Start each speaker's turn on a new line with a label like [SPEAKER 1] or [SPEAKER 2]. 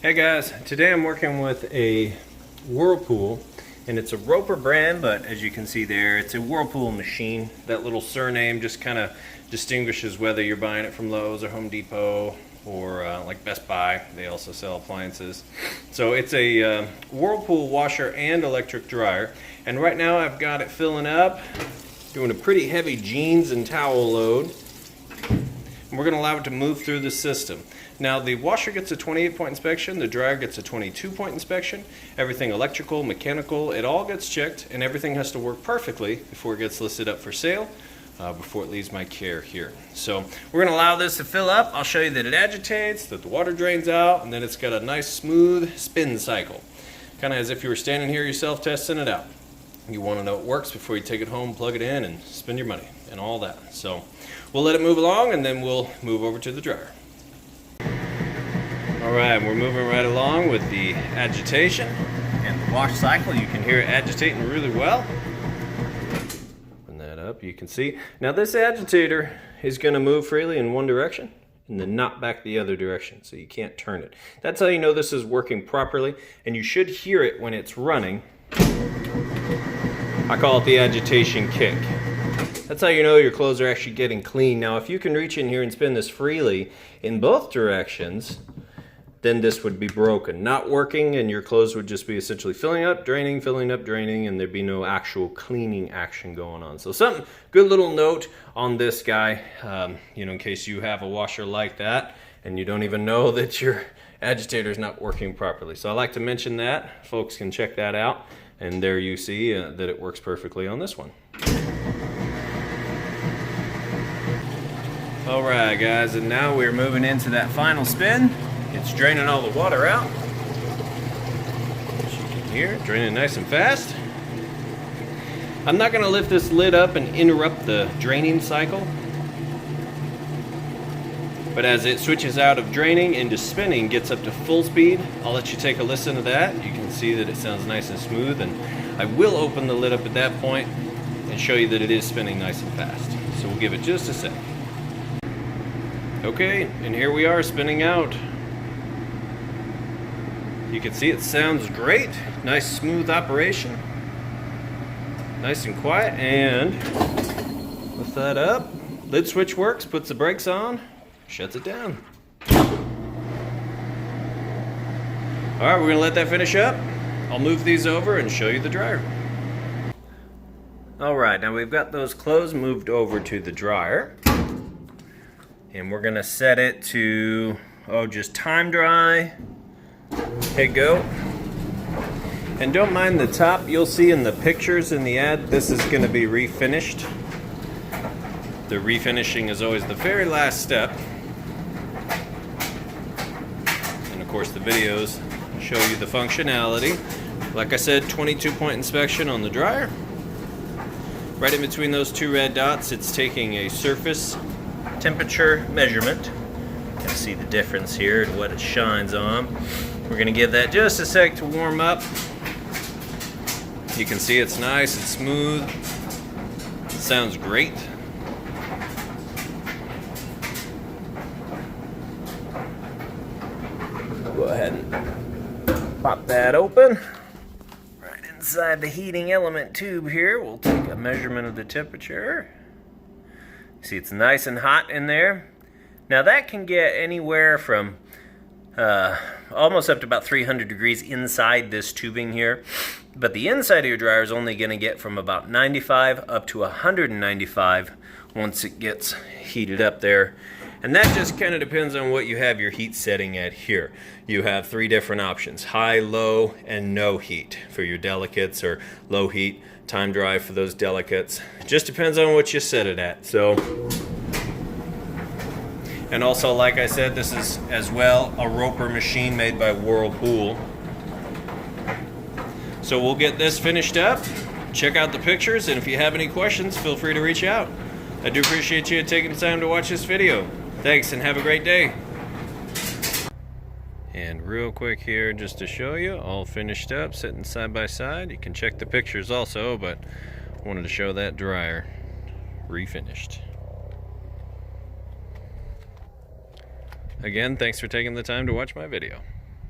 [SPEAKER 1] Hey guys, today I'm working with a Whirlpool, and it's a Roper brand, but as you can see there, it's a Whirlpool machine. That little surname just kind of distinguishes whether you're buying it from Lowe's or Home Depot or like Best Buy. They also sell appliances. So it's a Whirlpool washer and electric dryer, and right now I've got it filling up, doing a pretty heavy jeans and towel load. And we're going to allow it to move through the system. Now the washer gets a 28-point inspection, the dryer gets a 22-point inspection. Everything electrical, mechanical, it all gets checked, and everything has to work perfectly before it gets listed up for sale, before it leaves my care here. So we're going to allow this to fill up. I'll show you that it agitates, that the water drains out, and then it's got a nice smooth spin cycle. Kind of as if you were standing here yourself testing it out. You want to know it works before you take it home, plug it in, and spend your money and all that. So we'll let it move along, and then we'll move over to the dryer. Alright, we're moving right along with the agitation and the wash cycle. You can hear it agitating really well. Open that up, you can see. Now this agitator is going to move freely in one direction and then not back the other direction, so you can't turn it. That's how you know this is working properly, and you should hear it when it's running. I call it the agitation kick. That's how you know your clothes are actually getting clean. Now if you can reach in here and spin this freely in both directions, then this would be broken, not working, and your clothes would just be essentially filling up, draining, and there'd be no actual cleaning action going on. So something, good little note on this guy, in case you have a washer like that and you don't even know that your agitator is not working properly. So I like to mention that. Folks can check that out, and there you see that it works perfectly on this one. All right, guys, and now we're moving into that final spin. It's draining all the water out. As you can hear, draining nice and fast. I'm not going to lift this lid up and interrupt the draining cycle. But as it switches out of draining into spinning, gets up to full speed, I'll let you take a listen to that. You can see that it sounds nice and smooth, and I will open the lid up at that point and show you that it is spinning nice and fast. So we'll give it just a sec. Okay, and here we are spinning out. You can see it sounds great. Nice smooth operation. Nice and quiet, and lift that up. Lid switch works, puts the brakes on, shuts it down. Alright, we're gonna let that finish up. I'll move these over and show you the dryer. Alright, now we've got those clothes moved over to the dryer. And we're gonna set it to, just time dry. Hit go. And don't mind the top. You'll see in the pictures in the ad, this is going to be refinished. The refinishing is always the very last step. And of course the videos show you the functionality. Like I said, 22-point inspection on the dryer. Right in between those two red dots, it's taking a surface temperature measurement. You can see the difference here and what it shines on. We're going to give that just a sec to warm up. You can see it's nice and smooth. It sounds great. Go ahead and pop that open. Right inside the heating element tube here, we'll take a measurement of the temperature. See, it's nice and hot in there. Now that can get anywhere from almost up to about 300 degrees inside this tubing here. But the inside of your dryer is only going to get from about 95 up to 195 once it gets heated up there. And that just kind of depends on what you have your heat setting at here. You have three different options: high, low, and no heat for your delicates, or low heat, time dry for those delicates. It just depends on what you set it at. And also, like I said, this is as well a Roper machine made by Whirlpool. So we'll get this finished up. Check out the pictures, and if you have any questions, feel free to reach out. I do appreciate you taking the time to watch this video. Thanks, and have a great day. And real quick here, just to show you, all finished up, sitting side by side. You can check the pictures also, but I wanted to show that dryer refinished. Again, thanks for taking the time to watch my video.